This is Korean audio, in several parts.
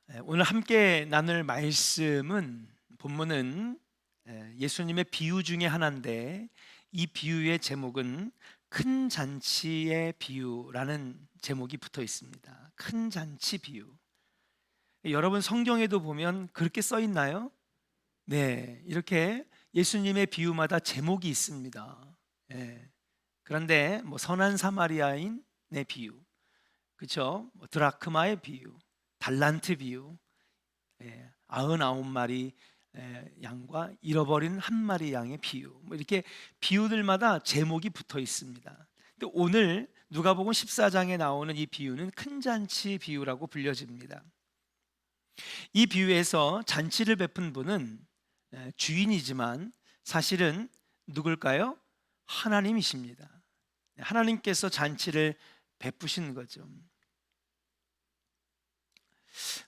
오늘 함께 나눌 말씀은 본문은 예수님의 비유 중에 하나인데, 이 비유의 제목은 큰 잔치의 비유라는 제목이 붙어 있습니다. 큰 잔치 비유. 여러분, 성경에도 보면 그렇게 써 있나요? 네, 이렇게 예수님의 비유마다 제목이 있습니다. 예, 그런데 선한 사마리아인의 비유, 그렇죠? 드라크마의 비유, 달란트 비유, 99마리 양과 잃어버린 한 마리 양의 비유, 이렇게 비유들마다 제목이 붙어 있습니다. 근데 오늘 누가복음 14장에 나오는 이 비유는 큰 잔치 비유라고 불려집니다. 이 비유에서 잔치를 베푼 분은 주인이지만 사실은 누굴까요? 하나님이십니다. 하나님께서 잔치를 베푸신 거죠.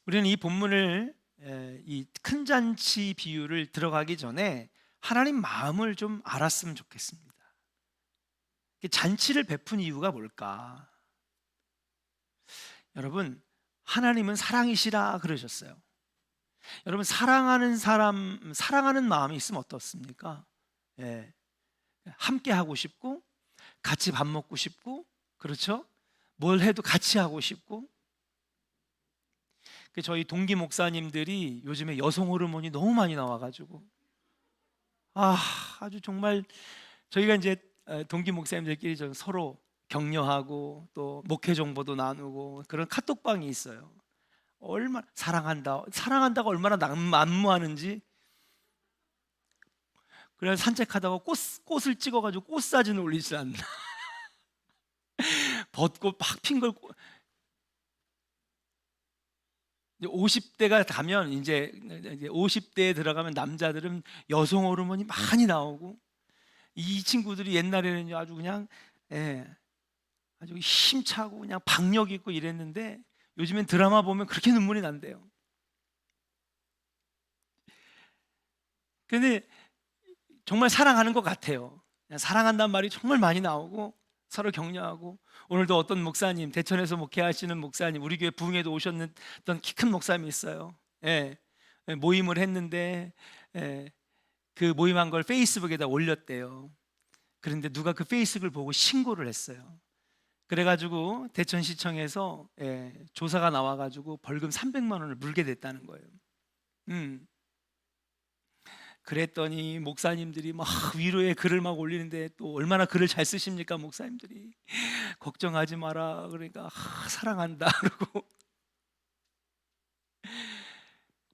우리는 이 본문을, 이 큰 잔치 비유를 들어가기 전에 하나님 마음을 좀 알았으면 좋겠습니다. 잔치를 베푼 이유가 뭘까? 여러분, 하나님은 사랑이시라 그러셨어요. 여러분, 사랑하는 사람, 사랑하는 마음이 있으면 어떻습니까? 예, 함께 하고 싶고, 같이 밥 먹고 싶고, 그렇죠? 뭘 해도 같이 하고 싶고. 저희 동기 목사님들이 요즘에 여성 호르몬이 너무 많이 나와가지고, 아주 정말 저희가 이제 동기 목사님들끼리 좀 서로 격려하고 또 목회 정보도 나누고 그런 카톡방이 있어요. 얼마나 사랑한다가 얼마나 난무하는지. 그래서 산책하다가 꽃을 찍어가지고 꽃 사진 올리지 않나. 벚꽃 팍 핀 걸. 50대가 가면 이제 50대에 들어가면 남자들은 여성 호르몬이 많이 나오고, 이 친구들이 옛날에는 아주 그냥 아주 힘차고 그냥 박력 있고 이랬는데, 요즘엔 드라마 보면 그렇게 눈물이 난대요. 근데 정말 사랑하는 것 같아요. 사랑한다는 말이 정말 많이 나오고 서로 격려하고. 오늘도 어떤 목사님, 대천에서 목회하시는 목사님, 우리 교회 부흥에도 오셨던 키 큰 목사님이 있어요. 모임을 했는데 그 모임한 걸 페이스북에다 올렸대요. 그런데 누가 그 페이스북을 보고 신고를 했어요. 그래가지고 대천시청에서 조사가 나와가지고 벌금 300만 원을 물게 됐다는 거예요. 그랬더니 목사님들이 막 위로의 글을 막 올리는데, 또 얼마나 글을 잘 쓰십니까 목사님들이. 걱정하지 마라, 그러니까 사랑한다 그러고.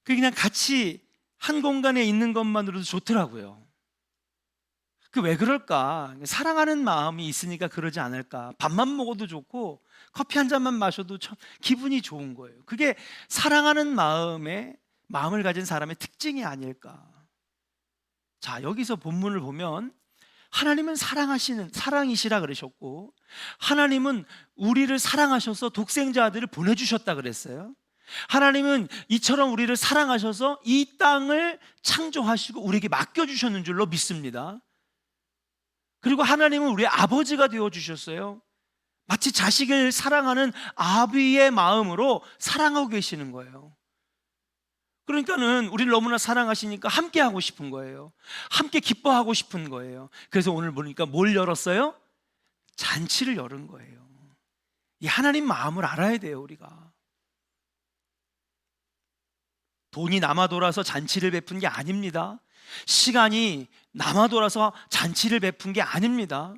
그냥 같이 한 공간에 있는 것만으로도 좋더라고요. 그 왜 그럴까? 사랑하는 마음이 있으니까 그러지 않을까? 밥만 먹어도 좋고 커피 한 잔만 마셔도 참 기분이 좋은 거예요. 그게 사랑하는 마음을 가진 사람의 특징이 아닐까? 자, 여기서 본문을 보면 하나님은 사랑이시라 그러셨고, 하나님은 우리를 사랑하셔서 독생자 아들을 보내주셨다 그랬어요. 하나님은 이처럼 우리를 사랑하셔서 이 땅을 창조하시고 우리에게 맡겨주셨는 줄로 믿습니다. 그리고 하나님은 우리의 아버지가 되어주셨어요. 마치 자식을 사랑하는 아비의 마음으로 사랑하고 계시는 거예요. 그러니까는 우리를 너무나 사랑하시니까 함께 하고 싶은 거예요. 함께 기뻐하고 싶은 거예요. 그래서 오늘 보니까 뭘 열었어요? 잔치를 열은 거예요. 이 하나님 마음을 알아야 돼요, 우리가. 돈이 남아 돌아서 잔치를 베푼 게 아닙니다. 시간이 남아 돌아서 잔치를 베푼 게 아닙니다.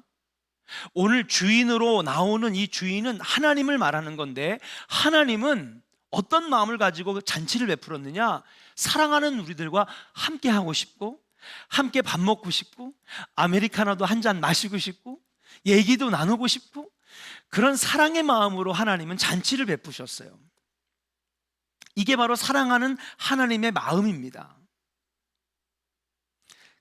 오늘 주인으로 나오는 이 주인은 하나님을 말하는 건데, 하나님은 어떤 마음을 가지고 잔치를 베풀었느냐? 사랑하는 우리들과 함께 하고 싶고, 함께 밥 먹고 싶고, 아메리카노도 한 잔 마시고 싶고, 얘기도 나누고 싶고, 그런 사랑의 마음으로 하나님은 잔치를 베푸셨어요. 이게 바로 사랑하는 하나님의 마음입니다.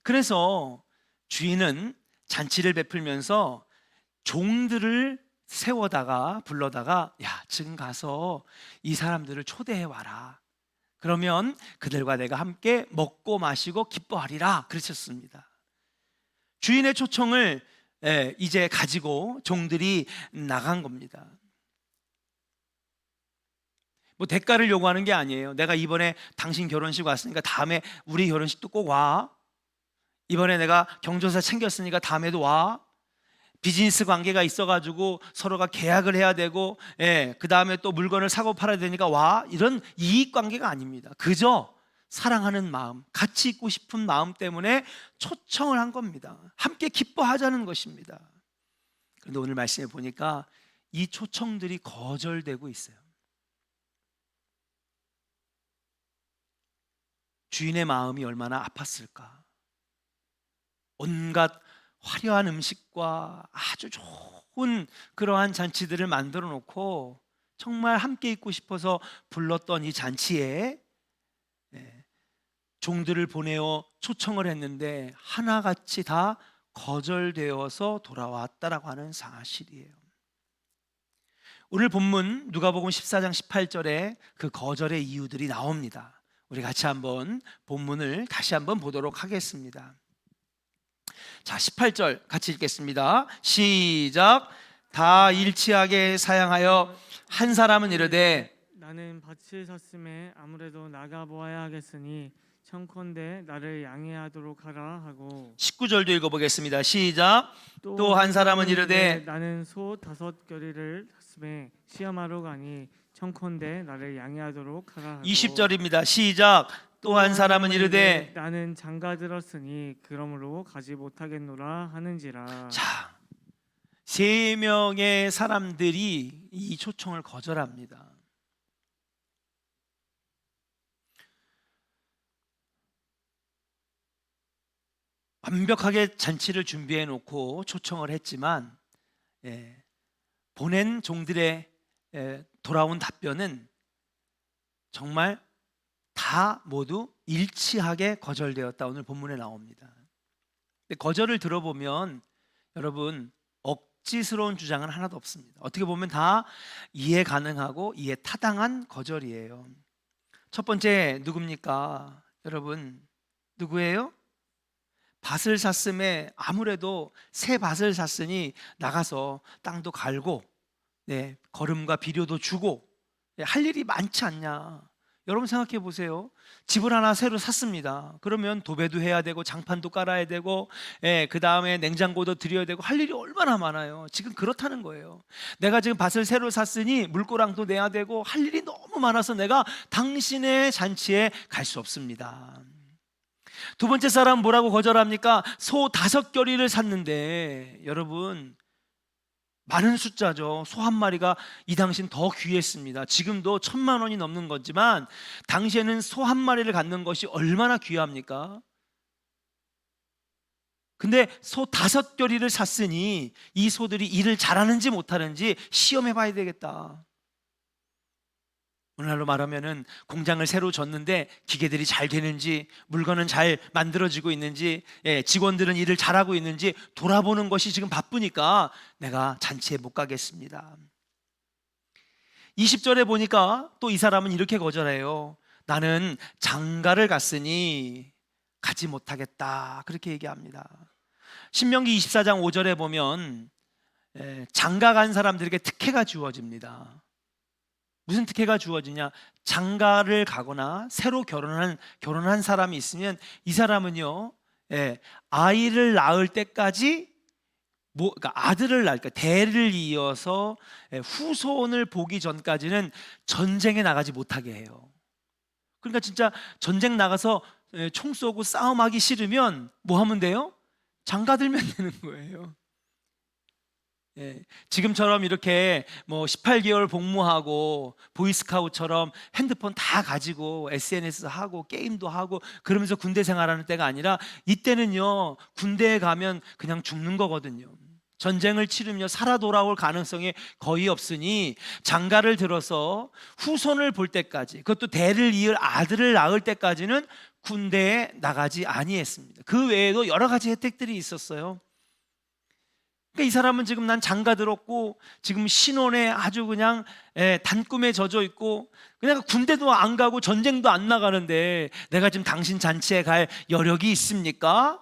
그래서 주인은 잔치를 베풀면서 종들을 불러다가, 야, 지금 가서 이 사람들을 초대해 와라. 그러면 그들과 내가 함께 먹고 마시고 기뻐하리라 그러셨습니다. 주인의 초청을 이제 가지고 종들이 나간 겁니다. 뭐 대가를 요구하는 게 아니에요. 내가 이번에 당신 결혼식 왔으니까 다음에 우리 결혼식도 꼭 와. 이번에 내가 경조사 챙겼으니까 다음에도 와. 비즈니스 관계가 있어가지고 서로가 계약을 해야 되고, 그 다음에 또 물건을 사고 팔아야 되니까 와. 이런 이익 관계가 아닙니다. 그저 사랑하는 마음, 같이 있고 싶은 마음 때문에 초청을 한 겁니다. 함께 기뻐하자는 것입니다. 그런데 오늘 말씀에 보니까 이 초청들이 거절되고 있어요. 주인의 마음이 얼마나 아팠을까. 온갖 화려한 음식과 아주 좋은 그러한 잔치들을 만들어 놓고 정말 함께 있고 싶어서 불렀던 이 잔치에 종들을 보내어 초청을 했는데 하나같이 다 거절되어서 돌아왔다라고 하는 사실이에요. 오늘 본문 누가복음 14장 18절에 그 거절의 이유들이 나옵니다. 우리 같이 한번 본문을 다시 한번 보도록 하겠습니다. 자, 18절 같이 읽겠습니다. 시작. 다 일치하게 사양하여 한 사람은 이르되 나는 밭을 샀음에 아무래도 나가 보아야 하겠으니 청컨대 나를 양해하도록 하라 하고 19절도 읽어보겠습니다. 시작. 또 한 사람은 이르되 나는 소 5겨리를 샀음에 시험하러 가니 청컨대 나를 양해하도록 하라 하고 20절입니다. 시작. 또 한 사람은 이르되 나는 장가 들었으니 그러므로 가지 못하겠노라 하는지라. 자, 3명의 사람들이 이 초청을 거절합니다. 완벽하게 잔치를 준비해 놓고 초청을 했지만 보낸 종들의 돌아온 답변은 정말 다 모두 일치하게 거절되었다. 오늘 본문에 나옵니다. 근데 거절을 들어보면 여러분 억지스러운 주장은 하나도 없습니다. 어떻게 보면 다 이해 가능하고 이해 타당한 거절이에요. 첫 번째 누굽니까? 여러분 누구예요? 밭을 샀음에 아무래도 새 밭을 샀으니 나가서 땅도 갈고 거름과 비료도 주고 할 일이 많지 않냐. 여러분 생각해 보세요. 집을 하나 새로 샀습니다. 그러면 도배도 해야 되고 장판도 깔아야 되고 그 다음에 냉장고도 드려야 되고 할 일이 얼마나 많아요. 지금 그렇다는 거예요. 내가 지금 밭을 새로 샀으니 물고랑도 내야 되고 할 일이 너무 많아서 내가 당신의 잔치에 갈 수 없습니다. 두 번째 사람 뭐라고 거절합니까? 소 5겨리를 샀는데 여러분 많은 숫자죠. 소 한 마리가 이 당시엔 더 귀했습니다. 지금도 1,000만 원이 넘는 거지만 당시에는 소 한 마리를 갖는 것이 얼마나 귀합니까? 근데 소 5겨리를 샀으니 이 소들이 일을 잘하는지 못하는지 시험해 봐야 되겠다. 오늘날로 말하면은 공장을 새로 졌는데 기계들이 잘 되는지 물건은 잘 만들어지고 있는지 직원들은 일을 잘하고 있는지 돌아보는 것이 지금 바쁘니까 내가 잔치에 못 가겠습니다. 20절에 보니까 또 이 사람은 이렇게 거절해요. 나는 장가를 갔으니 가지 못하겠다. 그렇게 얘기합니다. 신명기 24장 5절에 보면 장가 간 사람들에게 특혜가 주어집니다. 무슨 특혜가 주어지냐? 장가를 가거나 새로 결혼한 사람이 있으면 이 사람은요, 아이를 낳을 때까지 그러니까 아들을 낳을, 그러니까 대를 이어서 후손을 보기 전까지는 전쟁에 나가지 못하게 해요. 그러니까 진짜 전쟁 나가서 총 쏘고 싸움하기 싫으면 뭐 하면 돼요? 장가 들면 되는 거예요. 지금처럼 이렇게 뭐 18개월 복무하고 보이스카우트처럼 핸드폰 다 가지고 SNS 하고 게임도 하고 그러면서 군대 생활하는 때가 아니라 이때는요 군대에 가면 그냥 죽는 거거든요. 전쟁을 치르며 살아 돌아올 가능성이 거의 없으니 장가를 들어서 후손을 볼 때까지, 그것도 대를 이을 아들을 낳을 때까지는 군대에 나가지 아니했습니다. 그 외에도 여러 가지 혜택들이 있었어요. 그러니까 이 사람은 지금 난 장가 들었고 지금 신혼에 아주 그냥 단꿈에 젖어 있고 그냥 군대도 안 가고 전쟁도 안 나가는데 내가 지금 당신 잔치에 갈 여력이 있습니까?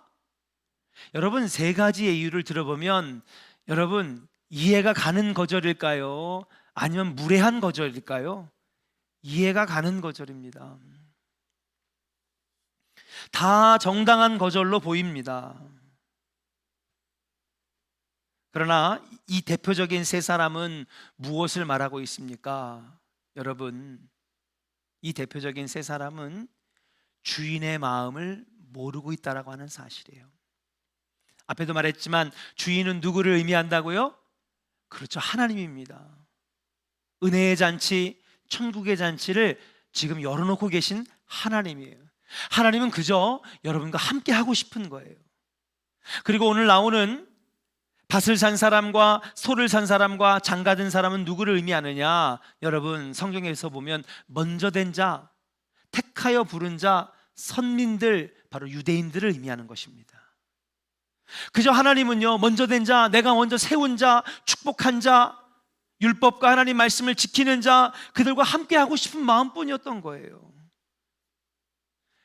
여러분 3가지의 이유를 들어보면 여러분 이해가 가는 거절일까요? 아니면 무례한 거절일까요? 이해가 가는 거절입니다. 다 정당한 거절로 보입니다. 그러나 이 대표적인 세 사람은 무엇을 말하고 있습니까? 여러분, 이 대표적인 세 사람은 주인의 마음을 모르고 있다라고 하는 사실이에요. 앞에도 말했지만 주인은 누구를 의미한다고요? 그렇죠, 하나님입니다. 은혜의 잔치, 천국의 잔치를 지금 열어놓고 계신 하나님이에요. 하나님은 그저 여러분과 함께 하고 싶은 거예요. 그리고 오늘 나오는 밭을 산 사람과 소를 산 사람과 장가든 사람은 누구를 의미하느냐? 여러분, 성경에서 보면 먼저 된 자, 택하여 부른 자, 선민들, 바로 유대인들을 의미하는 것입니다. 그저 하나님은요, 먼저 된 자, 내가 먼저 세운 자, 축복한 자, 율법과 하나님 말씀을 지키는 자, 그들과 함께 하고 싶은 마음뿐이었던 거예요.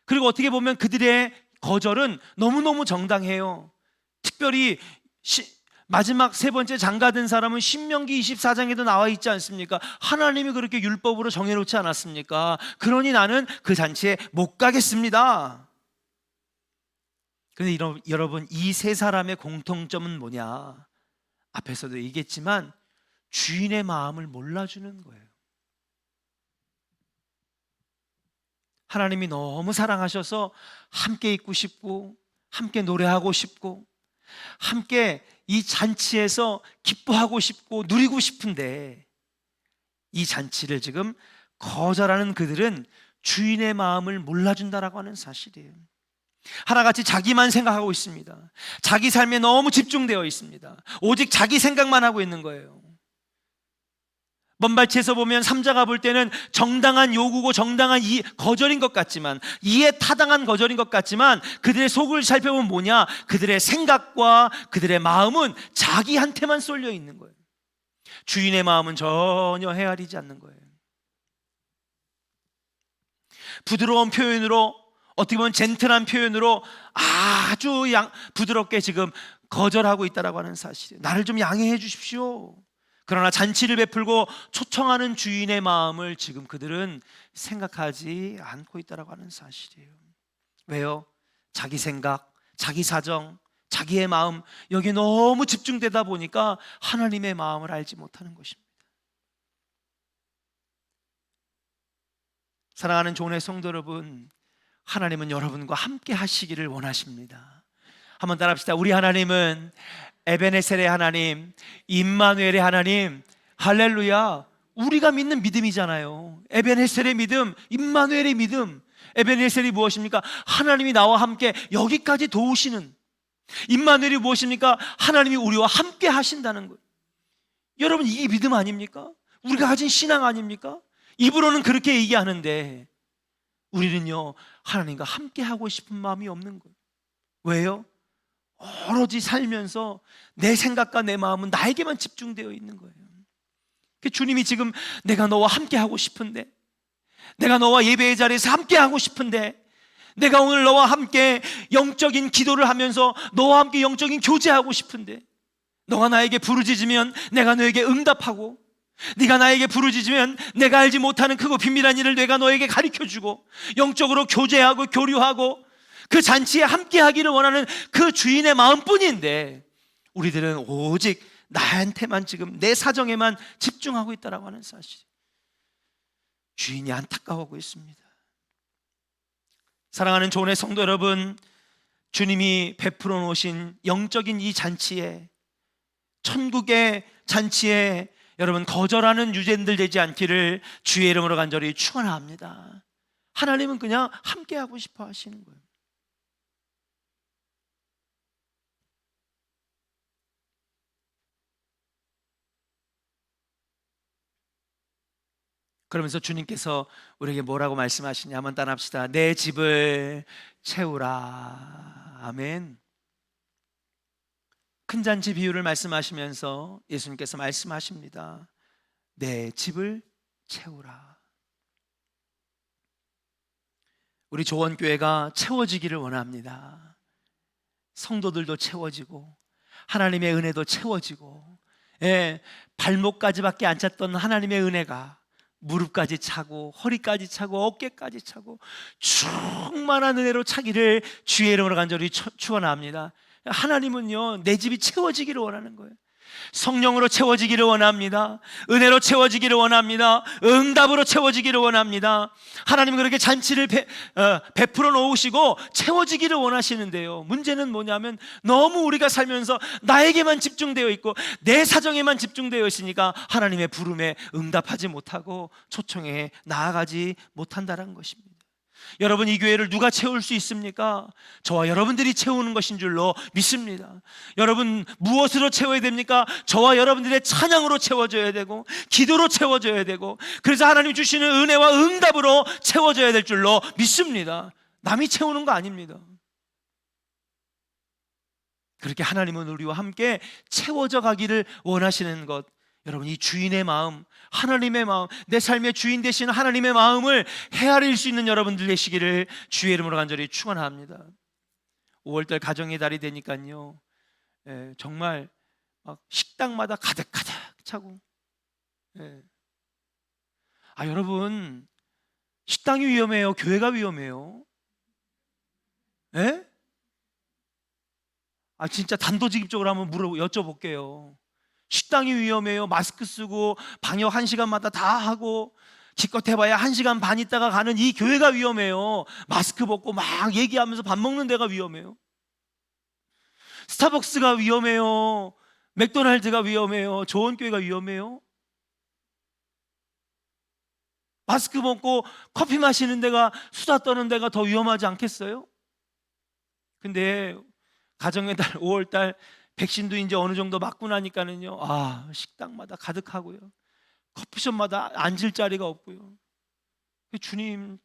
그리고 어떻게 보면 그들의 거절은 너무너무 정당해요. 특별히 마지막 세 번째 장가든 사람은 신명기 24장에도 나와 있지 않습니까? 하나님이 그렇게 율법으로 정해놓지 않았습니까? 그러니 나는 그 잔치에 못 가겠습니다. 그런데 여러분, 이 세 사람의 공통점은 뭐냐? 앞에서도 얘기했지만 주인의 마음을 몰라주는 거예요. 하나님이 너무 사랑하셔서 함께 있고 싶고, 함께 노래하고 싶고, 함께 이 잔치에서 기뻐하고 싶고 누리고 싶은데, 이 잔치를 지금 거절하는 그들은 주인의 마음을 몰라준다라고 하는 사실이에요. 하나같이 자기만 생각하고 있습니다. 자기 삶에 너무 집중되어 있습니다. 오직 자기 생각만 하고 있는 거예요. 먼발치에서 보면 삼자가 볼 때는 정당한 요구고 정당한 거절인 것 같지만, 이에 타당한 거절인 것 같지만, 그들의 속을 살펴보면 뭐냐? 그들의 생각과 그들의 마음은 자기한테만 쏠려 있는 거예요. 주인의 마음은 전혀 헤아리지 않는 거예요. 부드러운 표현으로, 어떻게 보면 젠틀한 표현으로 아주 부드럽게 지금 거절하고 있다라고 하는 사실이에요. 나를 좀 양해해 주십시오. 그러나 잔치를 베풀고 초청하는 주인의 마음을 지금 그들은 생각하지 않고 있다라고 하는 사실이에요. 왜요? 자기 생각, 자기 사정, 자기의 마음, 여기에 너무 집중되다 보니까 하나님의 마음을 알지 못하는 것입니다. 사랑하는 종의 성도 여러분, 하나님은 여러분과 함께 하시기를 원하십니다. 한번 따라합시다. 우리 하나님은 에베네셀의 하나님, 임마누엘의 하나님. 할렐루야. 우리가 믿는 믿음이잖아요. 에베네셀의 믿음, 임마누엘의 믿음. 에베네셀이 무엇입니까? 하나님이 나와 함께 여기까지 도우시는. 임마누엘이 무엇입니까? 하나님이 우리와 함께 하신다는 거예요. 여러분, 이게 믿음 아닙니까? 우리가 가진 신앙 아닙니까? 입으로는 그렇게 얘기하는데 우리는요, 하나님과 함께 하고 싶은 마음이 없는 거예요. 왜요? 오로지 살면서 내 생각과 내 마음은 나에게만 집중되어 있는 거예요. 주님이 지금 내가 너와 함께 하고 싶은데, 내가 너와 예배의 자리에서 함께 하고 싶은데, 내가 오늘 너와 함께 영적인 기도를 하면서 너와 함께 영적인 교제하고 싶은데, 너가 나에게 부르짖으면 내가 너에게 응답하고, 네가 나에게 부르짖으면 내가 알지 못하는 크고 비밀한 일을 내가 너에게 가르쳐주고, 영적으로 교제하고 교류하고 그 잔치에 함께하기를 원하는 그 주인의 마음뿐인데, 우리들은 오직 나한테만 지금 내 사정에만 집중하고 있다라고 하는 사실. 주인이 안타까워하고 있습니다. 사랑하는 조은의 성도 여러분, 주님이 베풀어 놓으신 영적인 이 잔치에, 천국의 잔치에 여러분 거절하는 유죄인들 되지 않기를 주의 이름으로 간절히 축원합니다. 하나님은 그냥 함께하고 싶어 하시는 거예요. 그러면서 주님께서 우리에게 뭐라고 말씀하시냐 한번 따라합시다. 내 집을 채우라. 아멘. 큰 잔치 비유를 말씀하시면서 예수님께서 말씀하십니다. 내 집을 채우라. 우리 조원교회가 채워지기를 원합니다. 성도들도 채워지고 하나님의 은혜도 채워지고, 발목까지밖에 안 찼던 하나님의 은혜가 무릎까지 차고 허리까지 차고 어깨까지 차고 충만한 은혜로 차기를 주의 이름으로 간절히 축원합니다. 하나님은요, 내 집이 채워지기를 원하는 거예요. 성령으로 채워지기를 원합니다. 은혜로 채워지기를 원합니다. 응답으로 채워지기를 원합니다. 하나님은 그렇게 잔치를 베풀어 놓으시고 채워지기를 원하시는데요, 문제는 뭐냐면 너무 우리가 살면서 나에게만 집중되어 있고 내 사정에만 집중되어 있으니까 하나님의 부름에 응답하지 못하고 초청에 나아가지 못한다는 것입니다. 여러분, 이 교회를 누가 채울 수 있습니까? 저와 여러분들이 채우는 것인 줄로 믿습니다. 여러분, 무엇으로 채워야 됩니까? 저와 여러분들의 찬양으로 채워져야 되고 기도로 채워져야 되고, 그래서 하나님 주시는 은혜와 응답으로 채워져야 될 줄로 믿습니다. 남이 채우는 거 아닙니다. 그렇게 하나님은 우리와 함께 채워져 가기를 원하시는 것, 여러분, 이 주인의 마음, 하나님의 마음, 내 삶의 주인 되시는 하나님의 마음을 헤아릴 수 있는 여러분들 되시기를 주의 이름으로 간절히 축원합니다. 5월달 가정의 달이 되니까요, 정말 막 식당마다 가득 차고, 여러분, 식당이 위험해요? 교회가 위험해요? 진짜 단도직입적으로 한번 여쭤볼게요. 식당이 위험해요? 마스크 쓰고 방역 1시간마다 다 하고 기껏 해봐야 1시간 반 있다가 가는 이 교회가 위험해요? 마스크 벗고 막 얘기하면서 밥 먹는 데가 위험해요? 스타벅스가 위험해요? 맥도날드가 위험해요? 좋은 교회가 위험해요? 마스크 벗고 커피 마시는 데가, 수다 떠는 데가 더 위험하지 않겠어요? 근데 가정의 달 5월달 백신도 이제 어느 정도 맞고 나니까는요, 식당마다 가득하고요, 커피숍마다 앉을 자리가 없고요. 주님,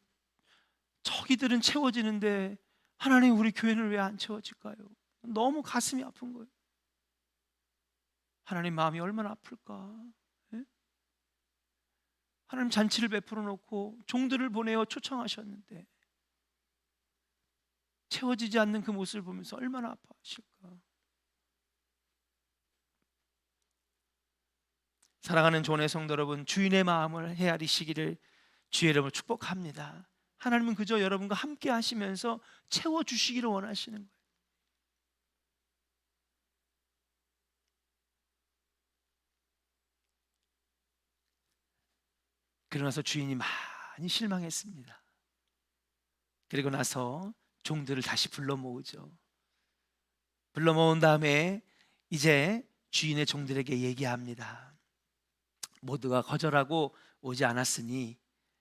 저기들은 채워지는데 하나님, 우리 교회는 왜 안 채워질까요? 너무 가슴이 아픈 거예요. 하나님 마음이 얼마나 아플까? 하나님 잔치를 베풀어 놓고 종들을 보내어 초청하셨는데 채워지지 않는 그 모습을 보면서 얼마나 아파하실까? 사랑하는 존의 성도 여러분, 주인의 마음을 헤아리시기를 주의 이름으로 축복합니다. 하나님은 그저 여러분과 함께 하시면서 채워주시기를 원하시는 거예요. 그러고 나서 주인이 많이 실망했습니다. 그리고 나서 종들을 다시 불러 모으죠. 불러 모은 다음에 이제 주인의 종들에게 얘기합니다. 모두가 거절하고 오지 않았으니,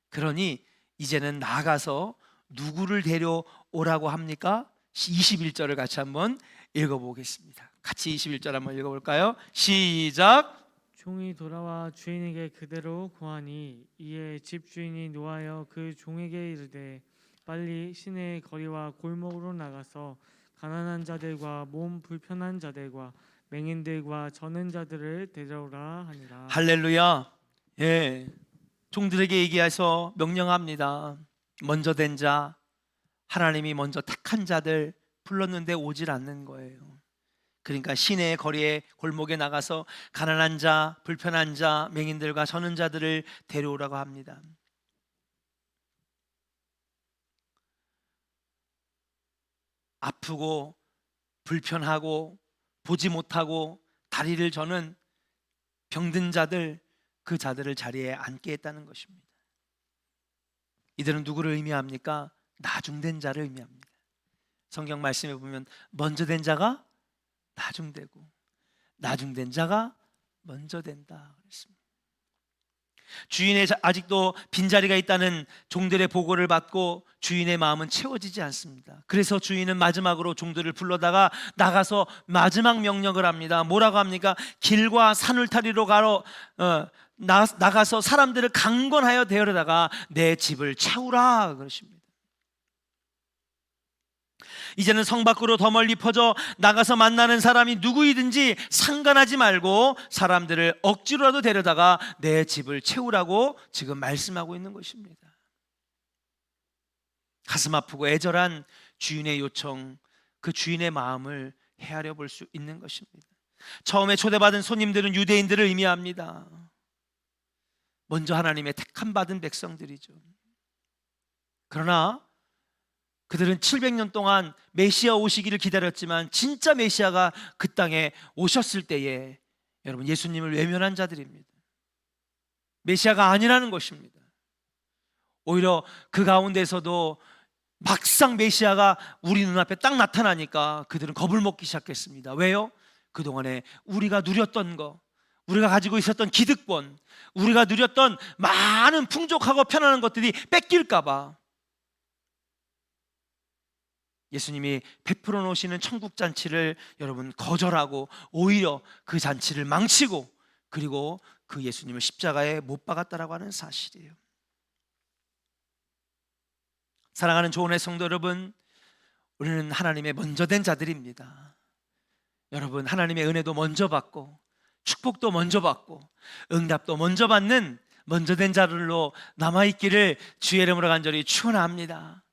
그러니 이제는 나가서 누구를 데려오라고 합니까? 21절을 같이 한번 읽어보겠습니다. 같이 21절 한번 읽어볼까요? 시작. 종이 돌아와 주인에게 그대로 구하니, 이에 집주인이 노하여 그 종에게 이르되 빨리 시내의 거리와 골목으로 나가서 가난한 자들과 몸 불편한 자들과 맹인들과 저는 자들을 데려오라 하니라. 할렐루야. 종들에게 얘기해서 명령합니다. 먼저 된 자, 하나님이 먼저 택한 자들 불렀는데 오질 않는 거예요. 그러니까 시내의 거리에 골목에 나가서 가난한 자, 불편한 자, 맹인들과 저는 자들을 데려오라고 합니다. 아프고 불편하고 보지 못하고 다리를 저는 병든 자들, 그 자들을 자리에 앉게 했다는 것입니다. 이들은 누구를 의미합니까? 나중된 자를 의미합니다. 성경 말씀에 보면 먼저 된 자가 나중되고 나중된 자가 먼저 된다 그랬습니다. 주인의 아직도 빈자리가 있다는 종들의 보고를 받고 주인의 마음은 채워지지 않습니다. 그래서 주인은 마지막으로 종들을 불러다가 나가서 마지막 명령을 합니다. 뭐라고 합니까? 길과 산울타리로 나가서 사람들을 강권하여 데려다가 내 집을 채우라 그러십니다. 이제는 성 밖으로 더 멀리 퍼져 나가서 만나는 사람이 누구이든지 상관하지 말고 사람들을 억지로라도 데려다가 내 집을 채우라고 지금 말씀하고 있는 것입니다. 가슴 아프고 애절한 주인의 요청, 그 주인의 마음을 헤아려 볼 수 있는 것입니다. 처음에 초대받은 손님들은 유대인들을 의미합니다. 먼저 하나님의 택함 받은 백성들이죠. 그러나 그들은 700년 동안 메시아 오시기를 기다렸지만 진짜 메시아가 그 땅에 오셨을 때에 여러분 예수님을 외면한 자들입니다. 메시아가 아니라는 것입니다. 오히려 그 가운데서도 막상 메시아가 우리 눈앞에 딱 나타나니까 그들은 겁을 먹기 시작했습니다. 왜요? 그동안에 우리가 누렸던 거, 우리가 가지고 있었던 기득권, 우리가 누렸던 많은 풍족하고 편안한 것들이 뺏길까 봐 예수님이 베풀어 놓으시는 천국 잔치를 여러분 거절하고 오히려 그 잔치를 망치고 그리고 그 예수님을 십자가에 못 박았다라고 하는 사실이에요. 사랑하는 조은의 성도 여러분, 우리는 하나님의 먼저 된 자들입니다. 여러분, 하나님의 은혜도 먼저 받고 축복도 먼저 받고 응답도 먼저 받는 먼저 된 자들로 남아있기를 주의 이름으로 간절히 축원합니다.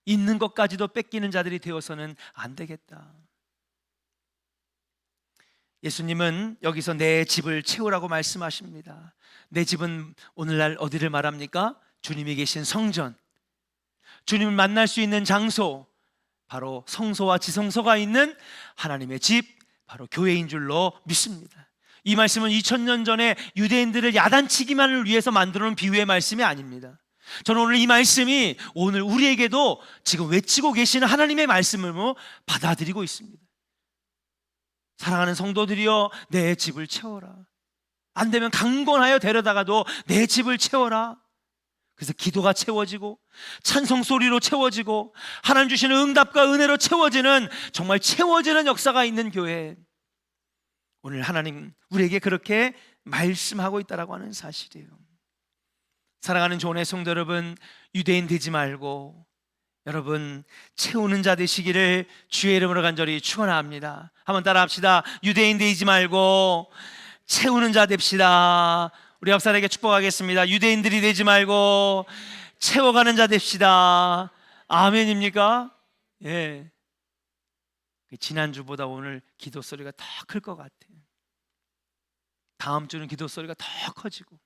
있는 것까지도 뺏기는 자들이 되어서는 안 되겠다. 예수님은 여기서 내 집을 채우라고 말씀하십니다. 내 집은 오늘날 어디를 말합니까? 주님이 계신 성전, 주님을 만날 수 있는 장소, 바로 성소와 지성소가 있는 하나님의 집, 바로 교회인 줄로 믿습니다. 이 말씀은 2000년 전에 유대인들을 야단치기만을 위해서 만들어 놓은 비유의 말씀이 아닙니다. 저는 오늘 이 말씀이 오늘 우리에게도 지금 외치고 계시는 하나님의 말씀으로 받아들이고 있습니다. 사랑하는 성도들이여, 내 집을 채워라. 안 되면 강권하여 데려다가도 내 집을 채워라. 그래서 기도가 채워지고 찬송 소리로 채워지고 하나님 주시는 응답과 은혜로 채워지는, 정말 채워지는 역사가 있는 교회, 오늘 하나님 우리에게 그렇게 말씀하고 있다라고 하는 사실이에요. 사랑하는 조은의 성도 여러분, 유대인 되지 말고 여러분 채우는 자 되시기를 주의 이름으로 간절히 축원합니다. 한번 따라 합시다. 유대인 되지 말고 채우는 자 됩시다. 우리 옆 사람에게 축복하겠습니다. 유대인들이 되지 말고 채워가는 자 됩시다. 아멘입니까? 예. 지난주보다 오늘 기도 소리가 더 클 것 같아요. 다음 주는 기도 소리가 더 커지고,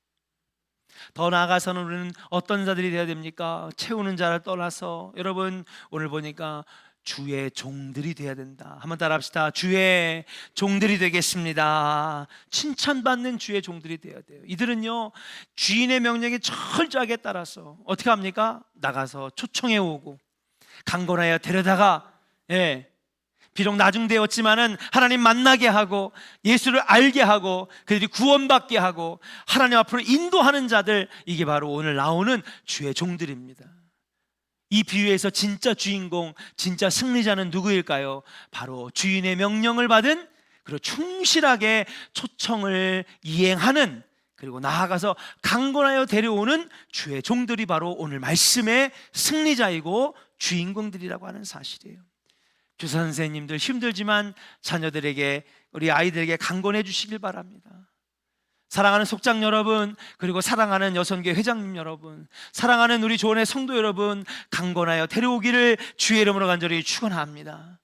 더 나아가서는 우리는 어떤 자들이 되어야 됩니까? 채우는 자를 떠나서 여러분 오늘 보니까 주의 종들이 되어야 된다. 한번 따라 합시다. 주의 종들이 되겠습니다. 칭찬받는 주의 종들이 되어야 돼요. 이들은요, 주인의 명령에 철저하게 따라서 어떻게 합니까? 나가서 초청해 오고 강권하여 데려다가, 비록 나중되었지만은 하나님 만나게 하고 예수를 알게 하고 그들이 구원받게 하고 하나님 앞으로 인도하는 자들, 이게 바로 오늘 나오는 주의 종들입니다. 이 비유에서 진짜 주인공, 진짜 승리자는 누구일까요? 바로 주인의 명령을 받은, 그리고 충실하게 초청을 이행하는, 그리고 나아가서 강권하여 데려오는 주의 종들이 바로 오늘 말씀의 승리자이고 주인공들이라고 하는 사실이에요. 교사 선생님들 힘들지만 자녀들에게, 우리 아이들에게 강권해 주시길 바랍니다. 사랑하는 속장 여러분, 그리고 사랑하는 여성교회 회장님 여러분, 사랑하는 우리 조은의 성도 여러분, 강권하여 데려오기를 주의 이름으로 간절히 축원합니다.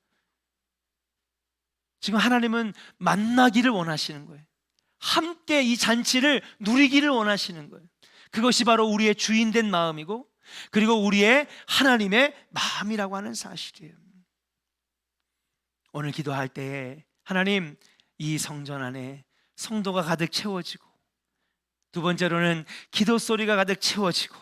지금 하나님은 만나기를 원하시는 거예요. 함께 이 잔치를 누리기를 원하시는 거예요. 그것이 바로 우리의 주인된 마음이고, 그리고 우리의 하나님의 마음이라고 하는 사실이에요. 오늘 기도할 때에 하나님, 이 성전 안에 성도가 가득 채워지고, 두 번째로는 기도 소리가 가득 채워지고,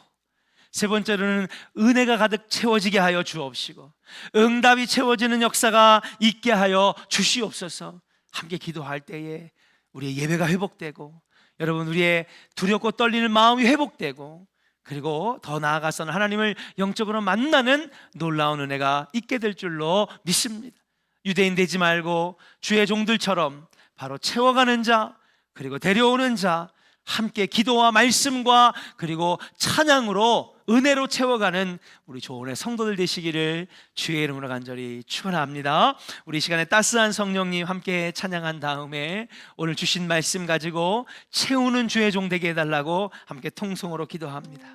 세 번째로는 은혜가 가득 채워지게 하여 주옵시고, 응답이 채워지는 역사가 있게 하여 주시옵소서. 함께 기도할 때에 우리의 예배가 회복되고, 여러분 우리의 두렵고 떨리는 마음이 회복되고, 그리고 더 나아가서는 하나님을 영적으로 만나는 놀라운 은혜가 있게 될 줄로 믿습니다. 유대인 되지 말고 주의 종들처럼 바로 채워가는 자, 그리고 데려오는 자, 함께 기도와 말씀과 그리고 찬양으로 은혜로 채워가는 우리 조은의 성도들 되시기를 주의 이름으로 간절히 축원합니다. 우리 시간에 따스한 성령님 함께 찬양한 다음에 오늘 주신 말씀 가지고 채우는 주의 종 되게 해달라고 함께 통성으로 기도합니다.